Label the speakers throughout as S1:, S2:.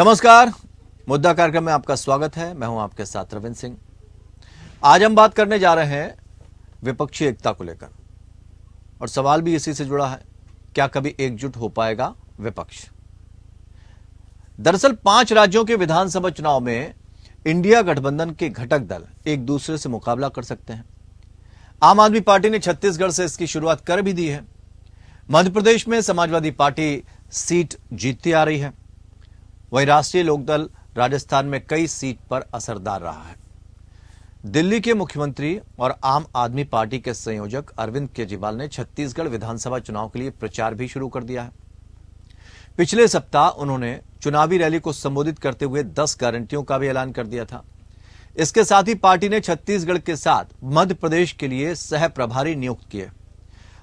S1: नमस्कार, मुद्दा कार्यक्रम में आपका स्वागत है। मैं हूं आपके साथ रविंद्र सिंह। आज हम बात करने जा रहे हैं विपक्षी एकता को लेकर और सवाल भी इसी से जुड़ा है, क्या कभी एकजुट हो पाएगा विपक्ष। दरअसल 5 राज्यों के विधानसभा चुनाव में इंडिया गठबंधन के घटक दल एक दूसरे से मुकाबला कर सकते हैं। आम आदमी पार्टी ने छत्तीसगढ़ से इसकी शुरुआत कर भी दी है। मध्य प्रदेश में समाजवादी पार्टी सीट जीतती आ रही है। वहीं राष्ट्रीय लोकदल राजस्थान में कई सीट पर असरदार रहा है। दिल्ली के मुख्यमंत्री और आम आदमी पार्टी के संयोजक अरविंद केजरीवाल ने छत्तीसगढ़ विधानसभा चुनाव के लिए प्रचार भी शुरू कर दिया है। पिछले सप्ताह उन्होंने चुनावी रैली को संबोधित करते हुए 10 गारंटियों का भी ऐलान कर दिया था। इसके साथ ही पार्टी ने छत्तीसगढ़ के साथ मध्य प्रदेश के लिए सह प्रभारी नियुक्त किए।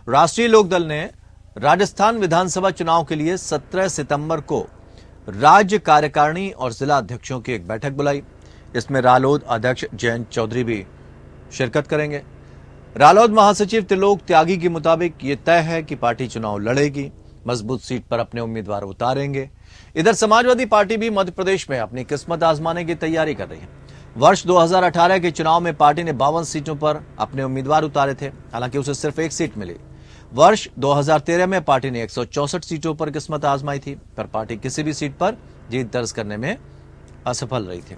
S1: राष्ट्रीय लोकदल ने राजस्थान विधानसभा चुनाव के लिए 17 सितंबर को राज्य कार्यकारिणी और जिला अध्यक्षों की एक बैठक बुलाई। इसमें रालोद अध्यक्ष जयंत चौधरी भी शिरकत करेंगे। रालोद महासचिव त्रिलोक त्यागी के मुताबिक ये तय है कि पार्टी चुनाव लड़ेगी, मजबूत सीट पर अपने उम्मीदवार उतारेंगे। इधर समाजवादी पार्टी भी मध्य प्रदेश में अपनी किस्मत आजमाने की तैयारी कर रही है। वर्ष 2018 के चुनाव में पार्टी ने 52 सीटों पर अपने उम्मीदवार उतारे थे, हालांकि उसे सिर्फ 1 सीट मिली। वर्ष 2013 में पार्टी ने 164 सीटों पर किस्मत आजमाई थी, पर पार्टी किसी भी सीट पर जीत दर्ज करने में असफल रही थी।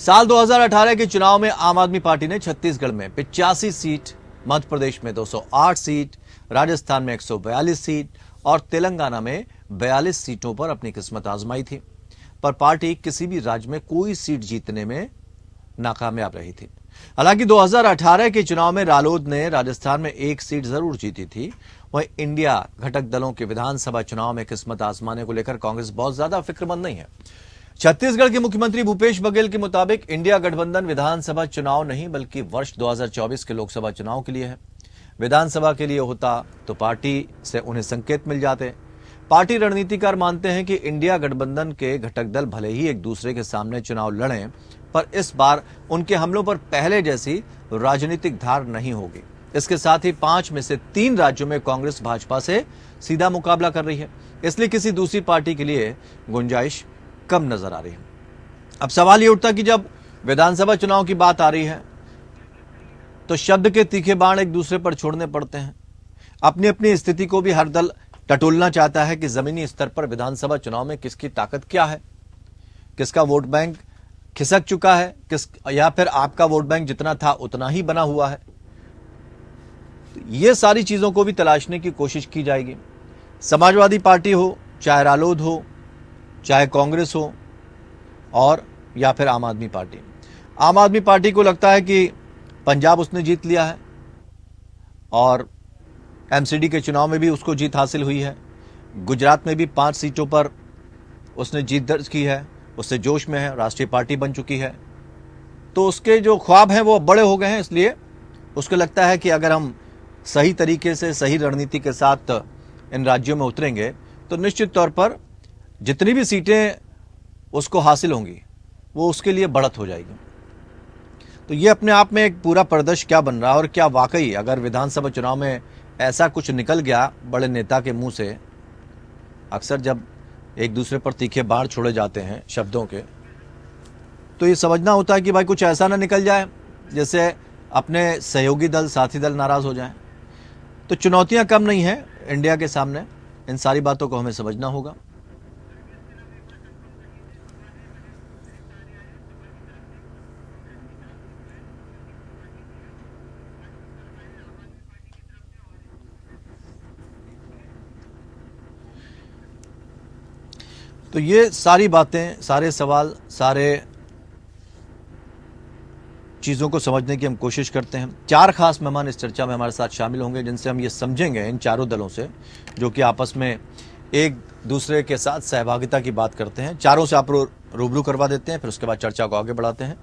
S1: साल 2018 के चुनाव में आम आदमी पार्टी ने छत्तीसगढ़ में 85 सीट, मध्य प्रदेश में 208 सीट, राजस्थान में 142 सीट और तेलंगाना में 42 सीटों पर अपनी किस्मत आजमाई थी, पर पार्टी किसी भी राज्य में कोई सीट जीतने में नाकामयाब रही थी। हालांकि 2018 के चुनाव में रालोद ने राजस्थान में 1 सीट जरूर जीती थी। वहीं इंडिया घटक दलों के विधानसभा चुनाव में किस्मत आजमाने को लेकर कांग्रेस बहुत ज्यादा फिक्रमंद नहीं है। छत्तीसगढ़ के मुख्यमंत्री भूपेश बघेल के मुताबिक इंडिया गठबंधन विधानसभा चुनाव नहीं बल्कि वर्ष 2024 के लोकसभा चुनाव के लिए है। विधानसभा के लिए होता तो पार्टी से उन्हें संकेत मिल जाते। पार्टी रणनीतिकार मानते हैं कि इंडिया गठबंधन के घटक दल भले ही एक दूसरे के सामने चुनाव लड़ें, पर इस बार उनके हमलों पर पहले जैसी राजनीतिक धार नहीं होगी। इसके साथ ही 5 में से 3 राज्यों में कांग्रेस भाजपा से सीधा मुकाबला कर रही है, इसलिए किसी दूसरी पार्टी के लिए गुंजाइश कम नजर आ रही है। अब सवाल ये उठता कि जब विधानसभा चुनाव की बात आ रही है तो शब्द के तीखे बाण एक दूसरे पर छोड़ने पड़ते हैं। अपनी अपनी स्थिति को भी हर दल टटोलना चाहता है कि जमीनी स्तर पर विधानसभा चुनाव में किसकी ताकत क्या है, किसका वोट बैंक खिसक चुका है, या फिर आपका वोट बैंक जितना था उतना ही बना हुआ है। ये सारी चीजों को भी तलाशने की कोशिश की जाएगी। समाजवादी पार्टी हो, चाहे रालोद हो, चाहे कांग्रेस हो और या फिर आम आदमी पार्टी। आम आदमी पार्टी को लगता है कि पंजाब उसने जीत लिया है और एमसीडी के चुनाव में भी उसको जीत हासिल हुई है। गुजरात में भी 5 सीटों पर उसने जीत दर्ज की है, उससे जोश में है, राष्ट्रीय पार्टी बन चुकी है। तो उसके जो ख्वाब हैं वो बड़े हो गए हैं, इसलिए उसको लगता है कि अगर हम सही तरीके से सही रणनीति के साथ इन राज्यों में उतरेंगे तो निश्चित तौर पर जितनी भी सीटें उसको हासिल होंगी वो उसके लिए बढ़त हो जाएगी। तो ये अपने आप में एक पूरा परिदृश्य क्या बन रहा है और क्या वाकई अगर विधानसभा चुनाव में ऐसा कुछ निकल गया बड़े नेता के मुंह से। अक्सर जब एक दूसरे पर तीखे बाण छोड़े जाते हैं शब्दों के, तो ये समझना होता है कि भाई कुछ ऐसा ना निकल जाए जैसे अपने सहयोगी दल, साथी दल नाराज हो जाएं। तो चुनौतियां कम नहीं है इंडिया के सामने, इन सारी बातों को हमें समझना होगा। तो ये सारी बातें, सारे सवाल, सारे चीज़ों को समझने की हम कोशिश करते हैं। 4 खास मेहमान इस चर्चा में हमारे साथ शामिल होंगे जिनसे हम ये समझेंगे, इन चारों दलों से जो कि आपस में एक दूसरे के साथ सहभागिता की बात करते हैं। चारों से आप रूबरू करवा देते हैं, फिर उसके बाद चर्चा को आगे बढ़ाते हैं।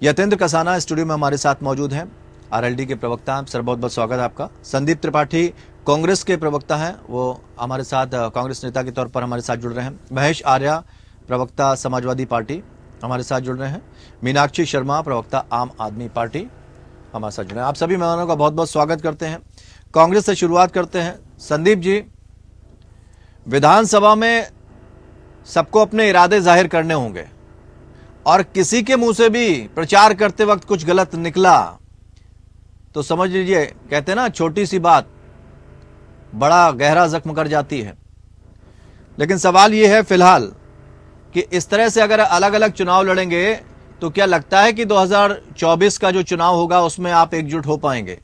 S1: यतेंद्र कसाना स्टूडियो में हमारे साथ मौजूद हैं, आरएलडी के प्रवक्ता हैं। सर बहुत बहुत स्वागत है आपका। संदीप त्रिपाठी कांग्रेस के प्रवक्ता हैं, वो हमारे साथ कांग्रेस नेता के तौर पर हमारे साथ जुड़ रहे हैं। महेश आर्या प्रवक्ता समाजवादी पार्टी हमारे साथ जुड़ रहे हैं। मीनाक्षी शर्मा प्रवक्ता आम आदमी पार्टी हमारे साथ जुड़े हैं। आप सभी मेहमानों का बहुत बहुत स्वागत करते हैं। कांग्रेस से शुरुआत करते हैं। संदीप जी, विधानसभा में सबको अपने इरादे जाहिर करने होंगे, और किसी के मुंह से भी प्रचार करते वक्त कुछ गलत निकला तो समझ लीजिए, कहते हैं ना, छोटी सी बात बड़ा गहरा जख्म कर जाती है। लेकिन सवाल यह है फिलहाल कि इस तरह से अगर अलग अलग चुनाव लड़ेंगे तो क्या लगता है कि 2024 का जो चुनाव होगा उसमें आप एकजुट हो पाएंगे?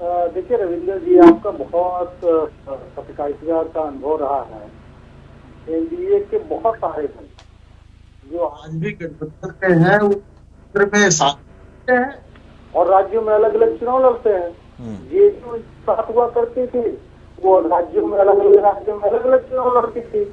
S2: देखिए रविंद्र जी, आपका बहुत पत्रकारिता का अनुभव रहा है। एनडीए के बहुत सारे दल जो आज भी गठबंधन में हैं, वो केंद्र में साथ हैं और राज्यों में अलग अलग चुनाव लड़ते हैं। ये जो साथ हुआ करती थी, वो राज्यों में अलग अलग चुनाव लड़ती थी,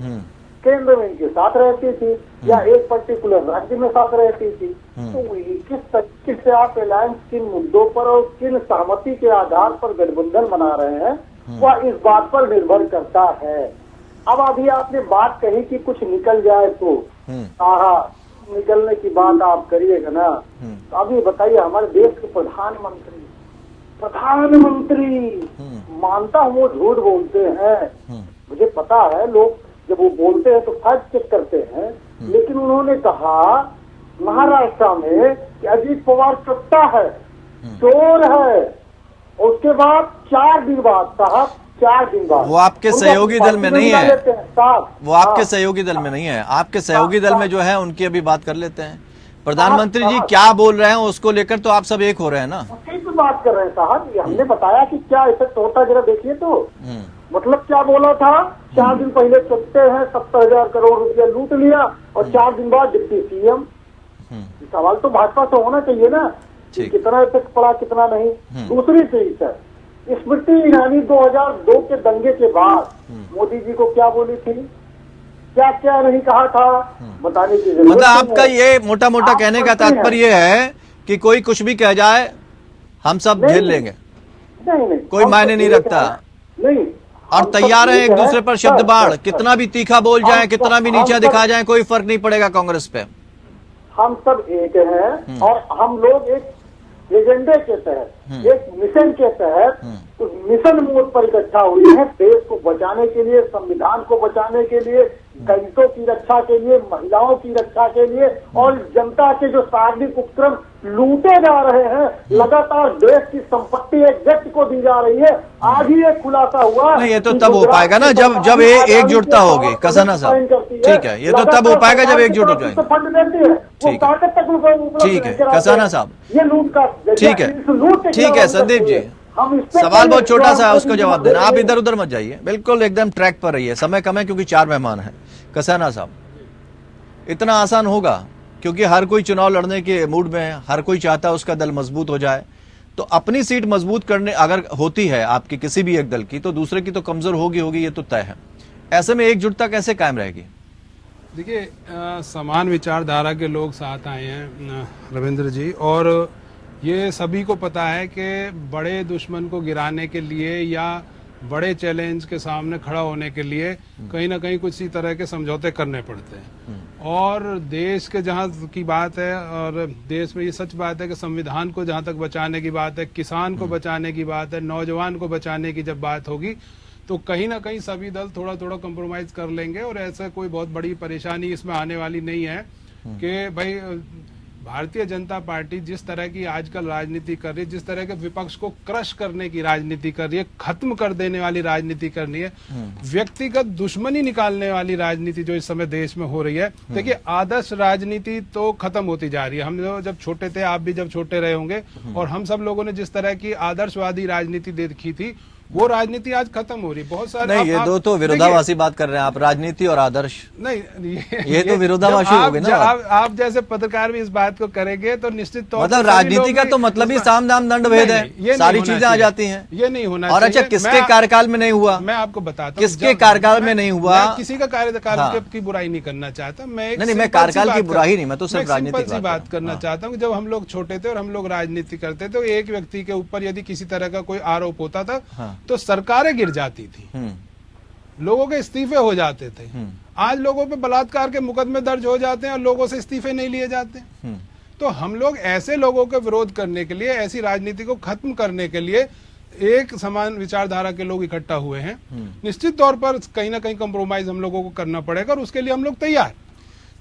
S2: केंद्र में इनके साथ रहती थी या एक पर्टिकुलर राज्य में साथ रहती थी। तो किस तरीके से आप अलायंस किन मुद्दों पर और किन सहमति के आधार पर गठबंधन बना रहे हैं, वह इस बात पर निर्भर करता है। अब अभी आपने बात कही कि कुछ निकल जाए तो निकलने की बात आप करिएगा ना, तो अभी बताइए, हमारे देश के प्रधानमंत्री मानता हूँ वो झूठ बोलते हैं, मुझे पता है, लोग जब वो बोलते हैं तो फैक्ट चेक करते हैं, लेकिन उन्होंने कहा महाराष्ट्र में कि अजीत पवार सत्ता है, चोर है, उसके बाद 4 दिन बाद साहब, 4 दिन बाद
S1: वो आपके सहयोगी दल में नहीं है, वो आपके सहयोगी दल में नहीं है, आपके सहयोगी दल में जो है उनकी अभी बात कर लेते हैं। प्रधानमंत्री जी क्या बोल रहे हैं उसको लेकर तो आप सब एक हो रहे हैं ना,
S2: उसी पे बात कर रहे हैं साहब। हमने बताया कि क्या इफेक्ट होता, जरा देखिए तो, मतलब क्या बोला था, 4 दिन पहले चलते हैं 70,000 करोड़ रुपया लूट लिया और 4 दिन बाद डिप्टी सीएम। सवाल तो भाजपा से होना चाहिए ना कि कितना इफेक्ट पड़ा कितना नहीं। दूसरी चीज है, स्मृति ईरानी 2002 के दंगे के बाद मोदी जी को क्या बोली थी, क्या क्या नहीं कहा था, बताने की जरूरत।
S1: मतलब आपका ये मोटा मोटा कहने का तात्पर्य है कि कोई कुछ भी कह जाए हम सब झेल लेंगे,
S2: नहीं,
S1: कोई मायने नहीं रखता,
S2: नहीं,
S1: और तैयार है एक दूसरे पर शब्द बाढ़, कितना भी तीखा बोल जाए, कितना भी नीचा दिखा जाए, कोई फर्क नहीं पड़ेगा कांग्रेस पे।
S2: हम सब एक हैं और हम लोग एक एजेंडे के तहत, एक मिशन के तहत उस मिशन मोड पर इकट्ठा हुए हैं, देश को बचाने के लिए, संविधान को बचाने के लिए, दलितों की रक्षा के लिए, महिलाओं की रक्षा के लिए, और जनता के जो सार्वजनिक उपक्रम लूटे जा रहे हैं, लगातार देश की संपत्ति एक व्यक्ति को दी जा रही है। आज ही एक खुलासा हुआ,
S1: नहीं ये तो तब हो पाएगा ना जब एकजुटता होगी। कसाना साहब ठीक है, ये तो तब हो पाएगा जब एकजुट हो जाएंगे।
S2: फंड देती है,
S1: ठीक है कसाना साहब,
S2: ये लूट का,
S1: ठीक है संदीप जी, सवाल बहुत छोटा सा है, उसको जवाब देना, आप इधर उधर मत जाइए, बिल्कुल एकदम ट्रैक पर रहिए। समय कम है क्योंकि 4 मेहमान हैं। कसाना साहब, इतना आसान होगा? क्योंकि हर कोई चुनाव लड़ने के मूड में है, हर कोई चाहता है उसका दल मजबूत हो जाए, तो अपनी सीट मजबूत करने अगर होती है आपकी किसी भी एक दल की, तो दूसरे की तो कमजोर होगी, ये तो तय है। ऐसे में एकजुटता कैसे कायम रहेगी?
S3: देखिए, समान विचारधारा के लोग साथ आए हैं रविंद्र जी, और ये सभी को पता है कि बड़े दुश्मन को गिराने के लिए या बड़े चैलेंज के सामने खड़ा होने के लिए कहीं ना कहीं कुछ ही तरह के समझौते करने पड़ते हैं। और देश के जहाँ की बात है, और देश में ये सच बात है कि संविधान को जहाँ तक बचाने की बात है, किसान को बचाने की बात है, नौजवान को बचाने की जब बात होगी, तो कहीं ना कहीं सभी दल थोड़ा थोड़ा कॉम्प्रोमाइज कर लेंगे। और ऐसा कोई बहुत बड़ी परेशानी इसमें आने वाली नहीं है कि भाई भारतीय जनता पार्टी जिस तरह की आजकल राजनीति कर रही है, जिस तरह के विपक्ष को क्रश करने की राजनीति कर रही है, खत्म कर देने वाली राजनीति करनी है, व्यक्तिगत दुश्मनी निकालने वाली राजनीति जो इस समय देश में हो रही है, देखिए आदर्श राजनीति तो खत्म होती जा रही है। हम लोग जब छोटे थे, आप भी जब छोटे रहे होंगे, और हम सब लोगों ने जिस तरह की आदर्शवादी राजनीति देखी थी, वो राजनीति आज खत्म हो रही है। बहुत सारे
S1: नहीं, ये दो तो विरोधाभासी बात कर रहे हैं आप, राजनीति और आदर्श।
S3: नहीं,
S1: ये तो विरोधाभासी हो गए ना।
S3: आप जैसे पत्रकार भी इस बात को करेंगे तो निश्चित तौर
S1: मतलब राजनीति का तो मतलब ही साम दाम दंड भेद है, सारी चीजें आ जाती हैं।
S3: ये नहीं होना
S1: और अच्छा, किसके कार्यकाल में नहीं हुआ?
S3: मैं आपको बताता हूँ
S1: किसके कार्यकाल में नहीं हुआ।
S3: किसी का कार्यकाल की बुराई नहीं करना चाहता मैं,
S1: मैं कार्यकाल की बुराई नहीं, मैं तो सिर्फ राजनीति की
S3: बात करना चाहता हूँ। जब हम लोग छोटे थे और हम लोग राजनीति करते थे, एक व्यक्ति के ऊपर यदि किसी तरह का कोई आरोप होता था तो सरकारें गिर जाती थी, लोगों के इस्तीफे हो जाते थे। आज लोगों पे बलात्कार के मुकदमे दर्ज हो जाते हैं और लोगों से इस्तीफे नहीं लिए जाते। तो हम लोग ऐसे लोगों का विरोध करने के लिए, ऐसी राजनीति को खत्म करने के लिए एक समान विचारधारा के लोग इकट्ठा हुए हैं, निश्चित तौर पर कहीं ना कहीं कंप्रोमाइज हम लोगों को करना पड़ेगा और उसके लिए हम लोग तैयार।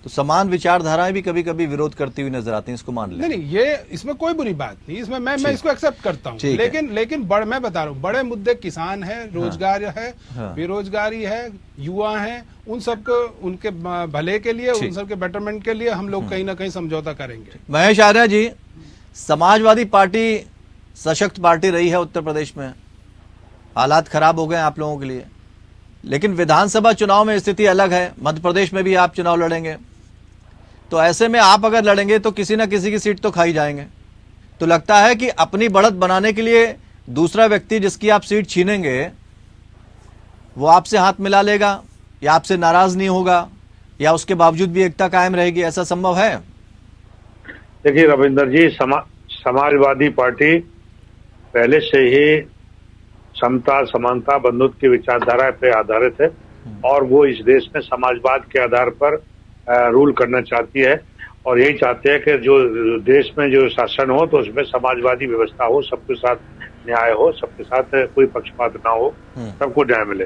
S1: तो समान विचारधाराएं भी कभी कभी विरोध करती हुई नजर आती हैं, इसको मान लें।
S3: नहीं, ये इसमें कोई बुरी बात नहीं, इसमें मैं इसको एक्सेप्ट करता हूँ। लेकिन मैं बता रहा हूँ, बड़े मुद्दे किसान है, रोजगार है, बेरोजगारी है, युवा है, उन सबको उनके भले के लिए, उन सबके बेटरमेंट के लिए हम लोग कहीं ना कहीं समझौता करेंगे।
S1: महेश आर्या जी, समाजवादी पार्टी सशक्त पार्टी रही है उत्तर प्रदेश में, हालात खराब हो गए आप लोगों के लिए, लेकिन विधानसभा चुनाव में स्थिति अलग है। मध्य प्रदेश में भी आप चुनाव लड़ेंगे, तो ऐसे में आप अगर लड़ेंगे तो किसी ना किसी की सीट तो खाई जाएंगे। तो लगता है कि अपनी बढ़त बनाने के लिए दूसरा व्यक्ति जिसकी आप सीट छीनेंगे वो आपसे हाथ मिला लेगा या आपसे नाराज नहीं होगा, या उसके बावजूद भी एकता कायम रहेगी, ऐसा संभव है?
S4: देखिए रविंदर जी, समाजवादी पार्टी पहले से ही समता, समानता, बंधुत्व की विचारधारा पे आधारित है और वो इस देश में समाजवाद के आधार पर रूल करना चाहती है और यही चाहते हैं कि जो देश में जो शासन हो तो उसमें समाजवादी व्यवस्था हो, सबके साथ न्याय हो, सबके साथ कोई पक्षपात ना हो, सबको न्याय मिले।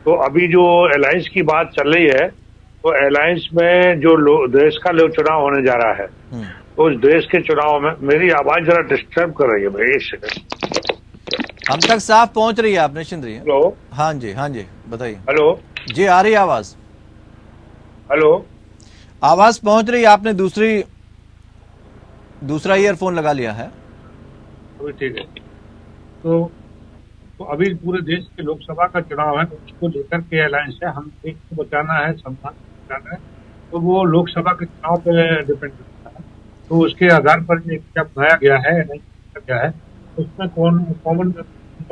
S4: तो अभी जो अलायंस की बात चल रही है, तो अलायंस में जो देश का चुनाव होने जा रहा है, तो उस देश के चुनाव में मेरी आवाज जरा डिस्टर्ब कर रही है भाई, एक सेकंड।
S1: हम तक साफ पहुंच रही है, आप निश्चिंत रहिए।
S4: हेलो।
S1: हाँ जी, हाँ जी, बताइए।
S4: हेलो
S1: जी, आ रही है आवाज।
S4: हेलो,
S1: आवाज पहुंच रही है, आपने दूसरा ईयरफोन लगा लिया है।
S4: अभी ठीक है। तो अभी पूरे देश के लोकसभा का चुनाव है, उसको लेकर के अलायंस है, हम देश को बचाना है, संविधान को बचाना है, तो वो लोकसभा के चुनाव पे डिपेंड करता है। तो उसके आधार पर क्या बनाया गया है नहीं गया है, उसमें कॉमन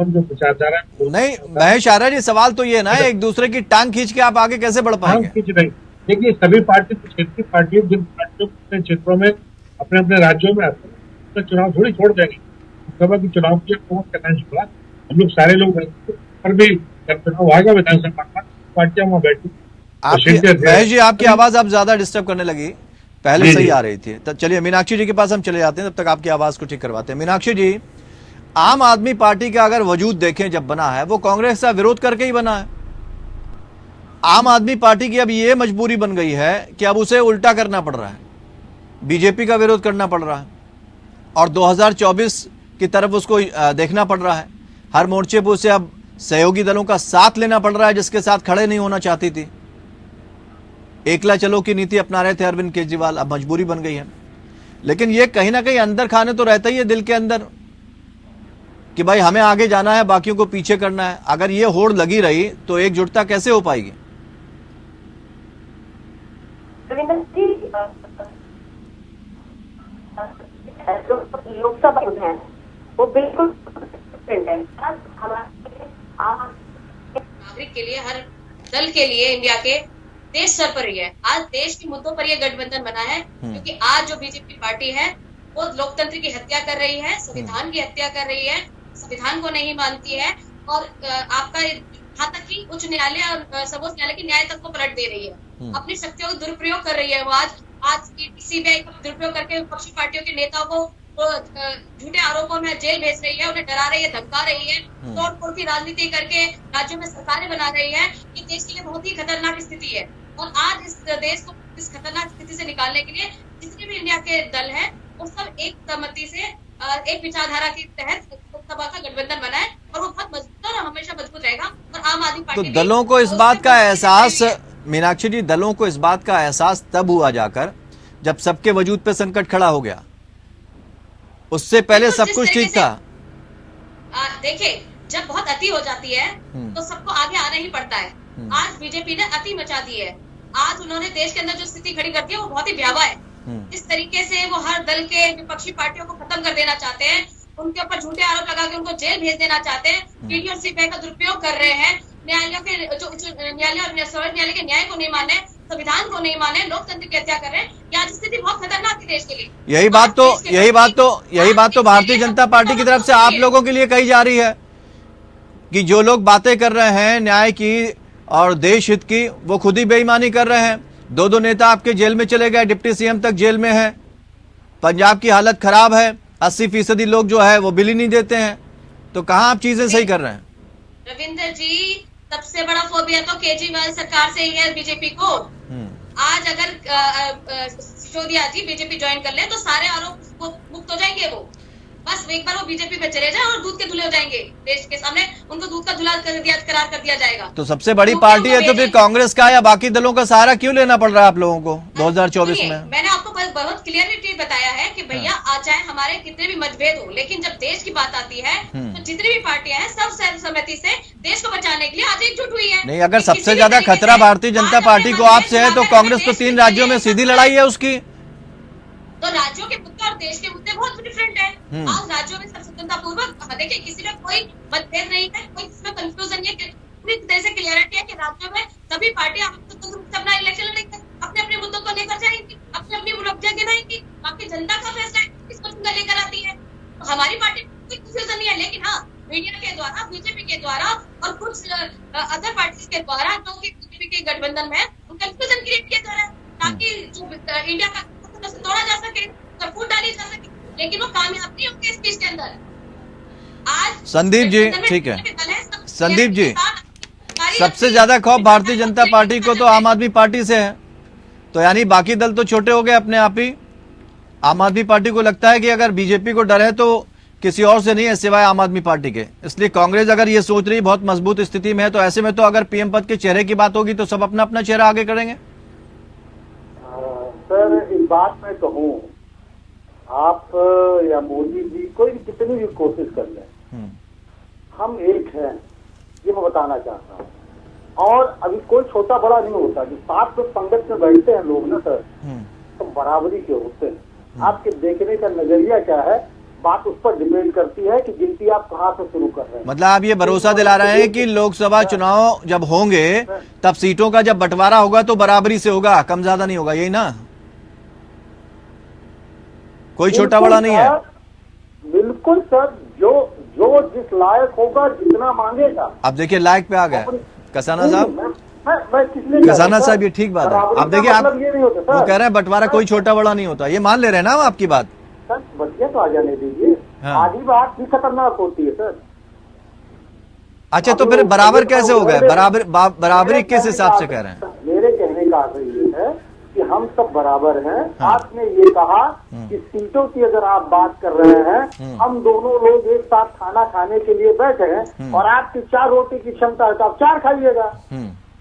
S4: जो विचारधारा है। नहीं
S1: महेश आर्या जी, सवाल तो ये ना है, एक दूसरे की टांग खींच के आप आगे कैसे बढ़ पाएंगे?
S4: खींच नहीं। देखिए, सभी पार्टी क्षेत्रीय पार्टियों, जिन पार्टियों अपने क्षेत्रों में, अपने अपने राज्यों में आते हैं, तो चुनाव थोड़ी छोड़ देंगे। लोकसभा के चुनाव की हुआ, हम लोग सारे लोग पर भी जब चुनाव आएगा विधानसभा का, पार्टियां वहां बैठी।
S1: महेश जी, आपकी आवाज आप ज्यादा डिस्टर्ब करने लगी, पहले सही आ रही थी। तो चलिए मीनाक्षी जी के पास हम चले जाते हैं, तब तक आपकी आवाज को ठीक करवाते हैं। मीनाक्षी जी, आम आदमी पार्टी का अगर वजूद देखें, जब बना है वो कांग्रेस का विरोध करके ही बना है। आम आदमी पार्टी की अब ये मजबूरी बन गई है कि अब उसे उल्टा करना पड़ रहा है, बीजेपी का विरोध करना पड़ रहा है और 2024 की तरफ उसको देखना पड़ रहा है। हर मोर्चे पर उसे अब सहयोगी दलों का साथ लेना पड़ रहा है, जिसके साथ खड़े नहीं होना चाहती थी। एकला चलो की नीति अपना रहे थे अरविंद केजरीवाल, अब मजबूरी बन गई है। लेकिन ये कहीं ना कहीं अंदर खाने तो रहता ही है दिल के अंदर कि भाई हमें आगे जाना है, बाकियों को पीछे करना है। अगर ये होड़ लगी रही तो एकजुटता कैसे हो पाएगी?
S5: लोकसभा है वो बिल्कुल नागरिक के लिए, हर दल के लिए इंडिया के देश स्तर पर ही है। आज देश के मुद्दों पर यह गठबंधन बना है क्योंकि आज जो बीजेपी पार्टी है वो लोकतंत्र की हत्या कर रही है, संविधान की हत्या कर रही है, संविधान को नहीं मानती है और आपका यहाँ तक कि उच्च न्यायालय और सर्वोच्च न्यायालय के न्याय तक को पलट दे रही है, अपनी शक्तियों का दुरुपयोग कर रही है। वो आज सीबीआई का दुरुपयोग करके विपक्षी पार्टियों के नेताओं को झूठे आरोपों में जेल भेज रही है, उन्हें डरा रही है, धमका रही है, तोड़ फोड़ की राजनीति करके राज्यों में सरकारें बना रही है। ये देश के लिए बहुत ही खतरनाक स्थिति है और आज इस देश को इस खतरनाक स्थिति से निकालने के लिए जितने भी इंडिया के दल हैं वो सब एक सहमति से एक विचारधारा के तहत लोकसभा का गठबंधन बना है और वो बहुत मजबूत और हमेशा मजबूत रहेगा। और आम आदमी पार्टी
S1: तो दलों को इस बात का एहसास, मीनाक्षी जी, दलों को इस बात का एहसास तब हुआ जाकर जब सबके वजूद पे संकट खड़ा हो गया। उससे पहले सब कुछ ठीक था।
S5: देखिए, जब बहुत अति हो जाती है तो सबको आगे आना ही पड़ता है। आज बीजेपी ने अति मचा दी है। आज उन्होंने देश के अंदर जो स्थिति खड़ी कर दी है वो बहुत ही भयावह है। इस तरीके से वो हर दल के विपक्षी पार्टियों को खत्म कर देना चाहते हैं, उनके ऊपर झूठे आरोप लगा के उनको जेल भेज देना चाहते हैं, पीडी और सीबीआई का दुरुपयोग कर रहे हैं, न्यायालयों के जो न्यायालय और सर्वोच्च न्यायालय के न्याय को नहीं माने, संविधान को नहीं माने, लोकतंत्र की हत्या कर रहे हैं। ये आज स्थिति बहुत खतरनाक है देश के लिए।
S1: यही बात तो भारतीय जनता पार्टी की तरफ से आप लोगों के लिए कही जा रही है कि जो लोग बातें कर रहे हैं न्याय की और देश हित की, वो खुद ही बेईमानी कर रहे हैं। दो नेता आपके जेल में चले गए, डिप्टी सीएम तक जेल में है, पंजाब की हालत खराब है, 80% लोग जो है वो बिल ही नहीं देते हैं, तो कहाँ आप चीजें सही कर रहे हैं?
S5: रविंदर जी, सबसे बड़ा फोबिया तो केजरीवाल सरकार से ही है बीजेपी को। आज अगर सिसोदिया जी बीजेपी ज्वाइन कर ले तो सारे आरोप मुक्त हो जाएंगे वो। बस एक बार वो बीजेपी में चले जाए और दूध के धुले हो जाएंगे देश के सामने, उनको दूध का धुला करार कर दिया जाएगा।
S1: तो सबसे बड़ी पार्टी है तो फिर कांग्रेस का या बाकी दलों का सहारा क्यों लेना पड़ रहा है आप लोगों को 2024 में?
S5: मैंने आपको बहुत क्लियरली बताया है कि भैया आज चाहे हमारे कितने भी मतभेद हो, लेकिन जब देश की बात आती है तो जितनी भी पार्टियां हैं सब सर्वसम्मति से देश को बचाने के लिए आज एकजुट हुई है।
S1: नहीं, अगर सबसे ज्यादा खतरा भारतीय जनता पार्टी को आपसे है तो कांग्रेस तो 3 राज्यों में सीधी लड़ाई है उसकी।
S5: तो राज्यों के मुद्दे और देश के मुद्दे बहुत डिफरेंट है। आज राज्यों में सब स्वतंत्रतापूर्वक देखिए, किसी में कोई मतभेद नहीं है, कोई इसमें कंफ्यूजन नहीं है, पूरी तरह से क्लियरिटी है कि राज्यों में सभी पार्टियां अपना इलेक्शन लड़ेंगे, अपने अपने मुद्दों को लेकर जाएंगी, अपनी अपनी उपलब्धियां गिनाएंगी, बाकी जनता का फैसला है किसको चुनाव लेकर आती है। तो हमारी पार्टी में कोई कंफ्यूजन नहीं है, लेकिन हाँ मीडिया के द्वारा, बीजेपी के द्वारा और कुछ अदर पार्टीज के द्वारा जो कि बीजेपी के गठबंधन में कंफ्यूजन क्रिएट किया जा रहा है ताकि जो इंडिया का तोड़ा जा सके, फूट डाली जा सके, लेकिन वो कामयाब नहीं होंगे इस चीज के अंदर। आज
S1: संदीप जी, ठीक है संदीप जी, सबसे ज्यादा खौफ भारतीय जनता पार्टी को तो आम आदमी पार्टी से है, तो यानी बाकी दल तो छोटे हो गए अपने आप ही। आम आदमी पार्टी को लगता है कि अगर बीजेपी को डर है तो किसी और से नहीं है सिवाय आम आदमी पार्टी के, इसलिए कांग्रेस अगर ये सोच रही बहुत मजबूत स्थिति में है तो ऐसे में तो अगर पीएम पद के चेहरे की बात होगी तो सब अपना अपना चेहरा आगे करेंगे।
S2: सर इस बात में कहूँ, आप या मोदी जी कोई कितनी भी कोशिश कर लें, हम एक हैं ये मैं बताना चाहता हूँ। और अभी कोई छोटा बड़ा नहीं होता, जो साथ में पंगत में बैठते हैं लोग ना सर, तो बराबरी के होते हैं। आपके देखने का नजरिया क्या है, बात उस पर डिपेंड करती है कि गिनती आप कहाँ से शुरू कर रहे हैं।
S1: मतलब आप ये भरोसा दिला रहे हैं कि लोकसभा चुनाव जब होंगे तब सीटों का जब बंटवारा होगा तो बराबरी से होगा, कम ज्यादा नहीं होगा, यही ना? कोई छोटा बड़ा नहीं है।
S2: बिल्कुल सर, जो जो जिस लायक होगा, जितना मांगेगा।
S1: अब देखिए लायक पे आ गए कसाना साहब।
S2: मैं
S1: कसाना साहब ये ठीक बात है। अब देखिए आप
S2: ये नहीं होता
S1: वो कह रहे हैं बंटवारा कोई छोटा बड़ा नहीं होता, ये मान ले रहे हैं ना आपकी बात?
S2: सर बतिया तो आ जाने दीजिए।
S1: हाँ।
S2: आधी बात भी खतरनाक होती है सर।
S1: अच्छा तो फिर बराबर कैसे हो गए? बराबरी किस हिसाब से कह रहे हैं?
S2: मेरे कहने का अर्थ ये है कि हम सब बराबर हैं। आपने ये कहा कि सीटों की अगर आप बात कर रहे हैं, हम दोनों लोग एक साथ खाना खाने के लिए बैठे हैं और आपकी 4 रोटी की क्षमता है तो आप 4 खाइएगा,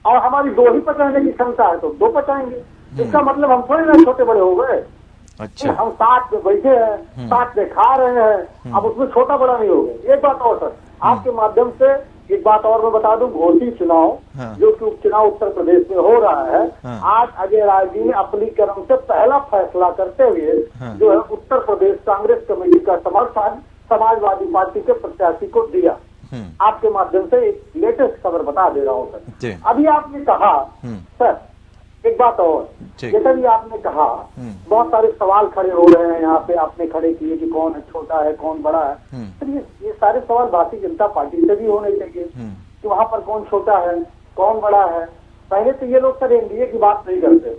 S2: और हमारी 2 ही पचाने की क्षमता है तो 2 पचाएंगे। इसका मतलब हम थोड़े ना छोटे बड़े हो गए।
S1: अच्छा,
S2: हम साथ में बैठे हैं, साथ में खा रहे हैं, अब उसमें छोटा बड़ा नहीं हो गए। एक बात और सर, आपके माध्यम से एक बात और मैं बता दूं, घोषी चुनाव जो कि उपचुनाव उत्तर प्रदेश में हो रहा है, आज अजय राय जी ने अपनी कर्म से पहला फैसला करते हुए जो है उत्तर प्रदेश कांग्रेस कमेटी का समर्थन समाजवादी पार्टी के प्रत्याशी को दिया। आपके माध्यम से एक लेटेस्ट खबर बता दे रहा हूँ सर। अभी आपने कहा सर एक बात और, जैसा भी आपने कहा बहुत सारे सवाल खड़े हो रहे हैं यहाँ पे, आपने खड़े किए कि कौन है छोटा है कौन बड़ा है। तो ये सारे सवाल भारतीय जनता पार्टी से भी होने चाहिए कि वहाँ पर कौन छोटा है कौन बड़ा है। पहले तो ये लोग सर एनडीए की बात नहीं करते,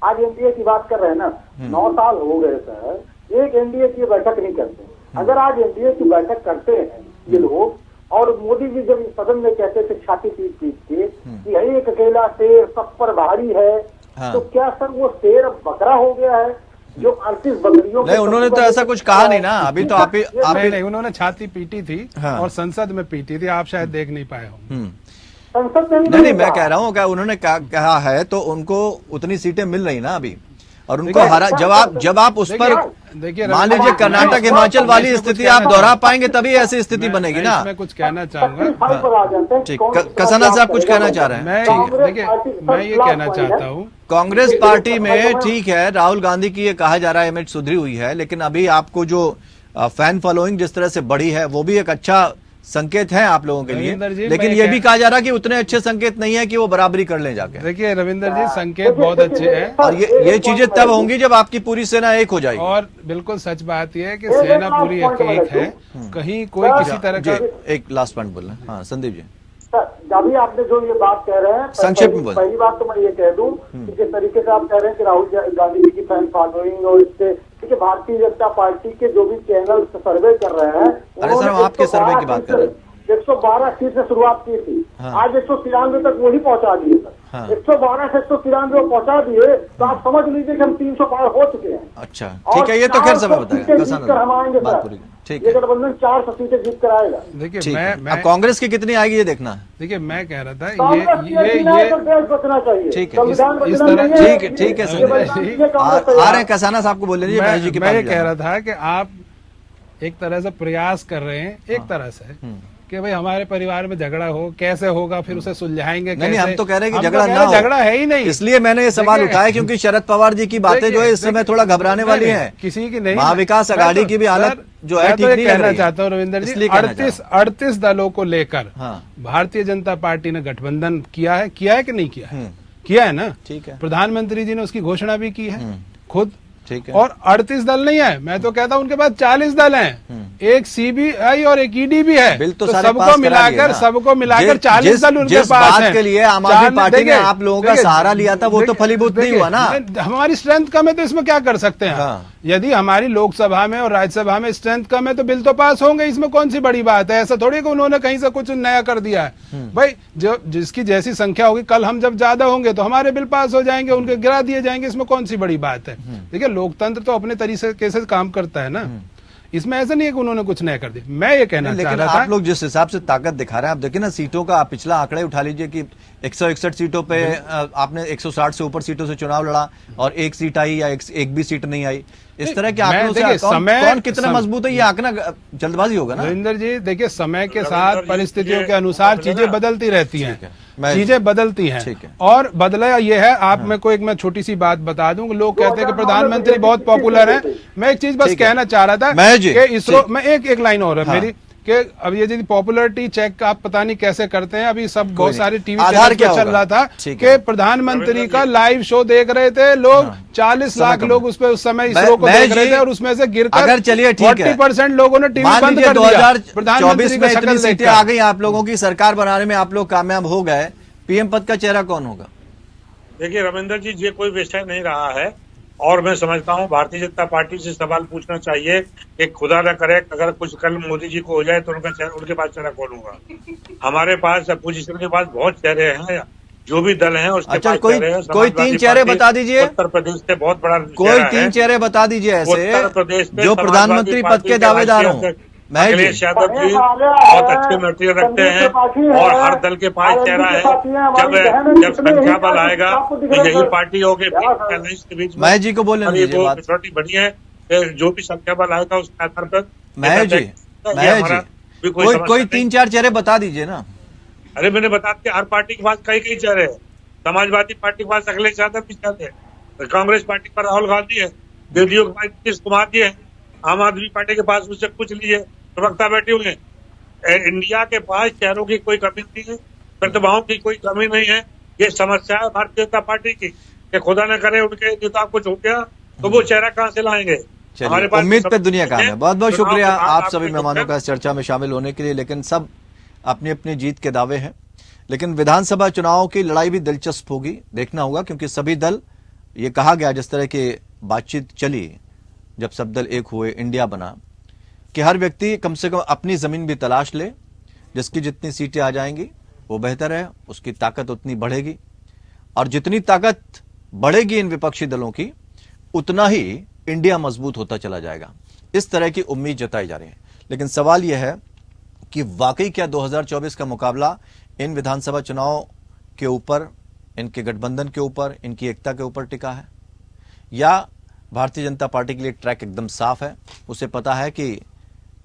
S2: आज एनडीए की बात कर रहे हैं ना। 9 साल हो गए सर, एक एनडीए की बैठक नहीं करते। अगर आज एनडीए की बैठक करते हैं ये लोग, और मोदी जी जब सदन में कहते थे छाती पीट पीट के कि एक अकेला शेर सब पर भारी है, तो क्या सर वो शेर अब बकरा हो गया है जो 38 बकरियों?
S1: नहीं, उन्होंने तो ऐसा कुछ कहा नहीं ना। अभी तो आप
S3: नहीं, उन्होंने छाती पीटी थी और संसद में पीटी थी, आप शायद देख नहीं पाए हो।
S2: संसद में
S1: नहीं, मैं कह रहा हूँ क्या उन्होंने कहा है तो उनको उतनी सीटें मिल रही ना अभी, और उनको हरा जब आप उस पर मान लीजिए कर्नाटक हिमाचल वाली स्थिति आप दोहरा पाएंगे तभी ऐसी स्थिति बनेगी ना।
S3: मैं कुछ कहना चाहूंगा।
S1: ठीक, कसाना साहब कुछ कहना चाह रहे हैं?
S3: देखिए मैं ये कहना चाहता हूँ,
S1: कांग्रेस पार्टी में ठीक है राहुल गांधी की ये कहा जा रहा है इमेज सुधरी हुई है, लेकिन अभी आपको जो फैन फॉलोइंग जिस तरह से बढ़ी है वो भी एक अच्छा संकेत है आप लोगों के लिए, लेकिन ये भी कहा जा रहा है कि उतने अच्छे संकेत नहीं है कि वो बराबरी कर ले जाके।
S3: देखिए रविंदर जी, संकेत बहुत अच्छे हैं
S1: और ये चीजें तब होंगी जब आपकी पूरी सेना एक हो जाएगी।
S3: और बिल्कुल सच बात यह है कि सेना पूरी एक है, कहीं कोई किसी तरह का।
S1: एक लास्ट पॉइंट बोलना। हाँ संदीप जी,
S2: अभी आपने जो ये बात कह रहे हैं,
S1: संक्षेप में बोल।
S2: पहली बात तो मैं ये कह दूं कि जिस तरीके से आप कह रहे हैं कि राहुल गांधी जी की फैन फॉलोइंग और इससे, देखिए भारतीय जनता पार्टी के जो भी चैनल सर्वे कर रहे हैं
S1: अरे सर, हम आपके सर्वे की बात कर रहे हैं।
S2: 112 सीट से शुरुआत की थी,
S1: हाँ।
S2: आज 193 तक वही पहुंचा दिए सर।
S1: हाँ।
S2: 112 से 193 पहुंचा दिए, तो आप समझ लीजिए कि हम 300 पार हो चुके हैं।
S1: अच्छा, ठीक है, ये तो खैर समय बताएगा।
S2: जीत कर हम आएंगे
S1: बात
S2: सर।
S1: पूरी, ठीक
S2: ये
S1: है,
S2: गठबंधन 400 सीटें जीत कर आएगा।
S3: देखिए
S1: ठीक है।
S3: मैं
S1: अब कांग्रेस की कितनी आएगी ये देखना है।
S3: देखिए मैं कह रहा था
S2: कांग्रेस की
S3: ये
S2: देश बचना चाहिए,
S1: ठीक है,
S2: संविधान
S3: इस
S2: बचना
S3: तरह-
S2: नहीं है।
S1: ठीक है, ठीक है,
S2: ये
S1: संजय
S2: बलिदान
S3: जी।
S2: दीजिए कांग्रेस
S1: आ
S2: तैयार
S1: रहे हैं कसाना साहब को बोल लीजिए, महेश जी के
S3: मैं
S1: पास
S3: ये
S1: भी
S3: कह
S1: जाना
S3: रहा था कि आप एक तरह से प्रयास कर रहे हैं, एक तरह से कि भाई हमारे परिवार में झगड़ा हो, कैसे होगा, फिर उसे सुलझाएंगे
S1: नहीं,
S3: कैसे।
S1: हम तो कह रहे हैं कि
S3: हम तो
S1: झगड़ा
S3: कह
S1: ना
S3: रहे
S1: हो।
S3: हैं, झगड़ा है ही नहीं।
S1: इसलिए मैंने ये सवाल
S3: देखिए-
S1: उठाया क्योंकि शरद पवार जी की बातें जो है इस समय थोड़ा घबराने वाली
S3: नहीं,
S1: हैं।
S3: किसी की नहीं।
S1: महाविकास
S3: मैं
S1: अघाड़ी
S3: तो-
S1: की भी हालत
S3: सर,
S1: जो है
S3: मैं
S1: ठीक
S3: तो ये
S1: नहीं लग
S3: कहना
S1: रही है।
S3: चाहता हूँ रविंदर जी,
S1: इसलिए कहना चाह रहा हूं।
S3: 38 दलों को लेकर
S1: हाँ।
S3: भारतीय जनता पार्टी ने गठबंधन किया है कि नहीं किया है? किया है ना।
S1: ठीक है।
S3: प्रधानमंत्री जी ने उसकी घोषणा भी की है खुद।
S1: ठीक है।
S3: और 38 दल नहीं है, मैं तो कहता हूं उनके पास 40 दल हैं। एक सीबीआई और एक ईडी भी है।
S1: बिल तो सारे पास
S3: सबको
S1: करा दिए
S3: मिलाकर
S1: ना।
S3: 40 दल उनके
S1: जिस
S3: पास
S1: बात
S3: हैं।
S1: के लिए आम आदमी पार्टी ने
S3: देखिए-
S1: आप लोगों का
S3: देखिए-
S1: सहारा लिया था वो तो
S3: देखिए-
S1: फलीभूत नहीं हुआ ना।
S3: हमारी स्ट्रेंथ कम है तो इसमें क्या कर सकते हैं।
S1: हाँ।
S3: यदि हमारी लोकसभा में और राज्यसभा में स्ट्रेंथ कम है तो बिल तो पास होंगे, इसमें कौन सी बड़ी बात है। ऐसा थोड़ी कि उन्होंने कहीं से कुछ नया कर दिया है। भाई जो जिसकी जैसी संख्या होगी, कल हम जब ज्यादा होंगे तो हमारे बिल पास हो जाएंगे, उनके गिरा दिए जाएंगे, इसमें कौन सी बड़ी बात है। देखिए लोकतंत्र तो अपने तरीके से काम करता है ना, इसमें ऐसा नहीं है कि उन्होंने कुछ नया कर दिया। मैं ये कहना चाह
S1: लेकिन
S3: रहा था,
S1: आप लोग जिस हिसाब से ताकत दिखा रहे हैं, आप देखिए ना सीटों का, आप पिछला आंकड़े उठा लीजिए कि 161 सीटों पे आपने 160 से ऊपर सीटों से चुनाव लड़ा और एक सीट आई या एक भी सीट नहीं आई। इस तरह के आंकड़ों से कौन कितना मजबूत है ये आंकना जल्दबाजी होगा ना।
S3: रविंदर जी देखिए, समय के साथ परिस्थितियों के अनुसार चीजें बदलती रहती हैं, चीजें बदलती हैं।
S1: ठीक है।
S3: और बदला ये है, आप मेरे को एक मैं छोटी सी बात बता दूं, लोग कहते हैं कि प्रधानमंत्री बहुत पॉपुलर है। मैं एक चीज बस कहना चाह रहा था कि इसरो में एक लाइन और है मेरी कि अब ये यदि पॉपुलरिटी चेक आप पता नहीं कैसे करते हैं, अभी सब बहुत सारे टीवी चैनल पे चल रहा था कि प्रधानमंत्री का लाइव शो देख रहे थे लोग। 40 लाख लोग उस पे उस समय इसरो को देख रहे थे और उसमें से गिरकर
S1: अगर चलिए ठीक है
S3: 40% लोगों ने टीवी बंद कर दिया।
S1: 2024 में इतनी सीटें आ गई आप लोगों की, सरकार बनाने में आप लोग कामयाब हो गए, पीएम पद का चेहरा कौन होगा?
S4: देखिए रविंदर जी, ये कोई विषय नहीं रहा है और मैं समझता हूँ भारतीय जनता पार्टी से सवाल पूछना चाहिए कि खुदा न करे अगर कुछ कल मोदी जी को हो जाए तो उनके पास चेहरा कौन होगा। हमारे पास अपोजिशन के पास बहुत चेहरे हैं, जो भी दल हैं उसके
S1: अच्छा,
S4: पास चेहरे हैं।
S1: कोई 3 चेहरे बता दीजिए।
S4: उत्तर प्रदेश से बहुत बड़ा
S1: कोई 3 चेहरे बता दीजिए ऐसे
S4: उत्तर प्रदेश में
S1: जो प्रधानमंत्री पद के दावेदार हों।
S4: अखिलेश यादव जी बहुत अच्छे मटेरियल रखते हैं और हर दल के पास चेहरा है। जब संख्या बल आएगा तो यही पार्टी होगी के बीच में।
S1: महेश जी को बोलने दीजिए बात।
S4: मेजोरिटी बड़ी है, जो भी संख्या बल आएगा उसके आधार पर।
S1: महेश जी कोई 3-4 चेहरे बता दीजिए ना।
S4: अरे मैंने बता दिया, हर पार्टी के पास कई चेहरे हैं। समाजवादी पार्टी के पास अखिलेश यादव भी चेहरे हैं, कांग्रेस पार्टी पर राहुल गांधी है, जदयू के पास नीतीश कुमार जी है, आम आदमी पार्टी के पास उससे कुछ लीजिए प्रवक्ता बैठे हुए हैं। इंडिया के पास चेहरों की कोई कमी नहीं है, प्रतिभाओं की कोई कमी नहीं है। ये समस्या है भारतीय जनता पार्टी की कि खुदा न करे उनके नेता कुछ हो गया तो वो चेहरा कहां से लाएंगे।
S1: हमारे पास उम्मीद पे दुनिया काम है। बहुत बहुत शुक्रिया आप सभी मेहमानों का इस चर्चा में शामिल होने के लिए। लेकिन सब अपनी अपनी जीत के दावे हैं, लेकिन विधानसभा चुनाव की लड़ाई भी दिलचस्प होगी, देखना होगा, क्योंकि सभी दल, ये कहा गया जिस तरह की बातचीत चली जब सब दल एक हुए, इंडिया बना, कि हर व्यक्ति कम से कम अपनी जमीन भी तलाश ले, जिसकी जितनी सीटें आ जाएंगी वो बेहतर है, उसकी ताकत उतनी बढ़ेगी और जितनी ताकत बढ़ेगी इन विपक्षी दलों की उतना ही इंडिया मजबूत होता चला जाएगा। इस तरह की उम्मीद जताई जा रही है। लेकिन सवाल यह है कि वाकई क्या 2024 का मुकाबला इन विधानसभा चुनाव के ऊपर, इनके गठबंधन के ऊपर, इनकी एकता के ऊपर टिका है, या भारतीय जनता पार्टी के लिए ट्रैक एकदम साफ है, उसे पता है कि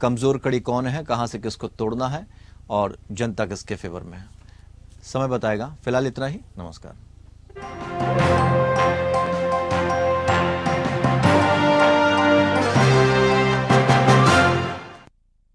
S1: कमजोर कड़ी कौन है, कहां से किसको तोड़ना है और जनता किसके फेवर में है। समय बताएगा। फिलहाल इतना ही। नमस्कार।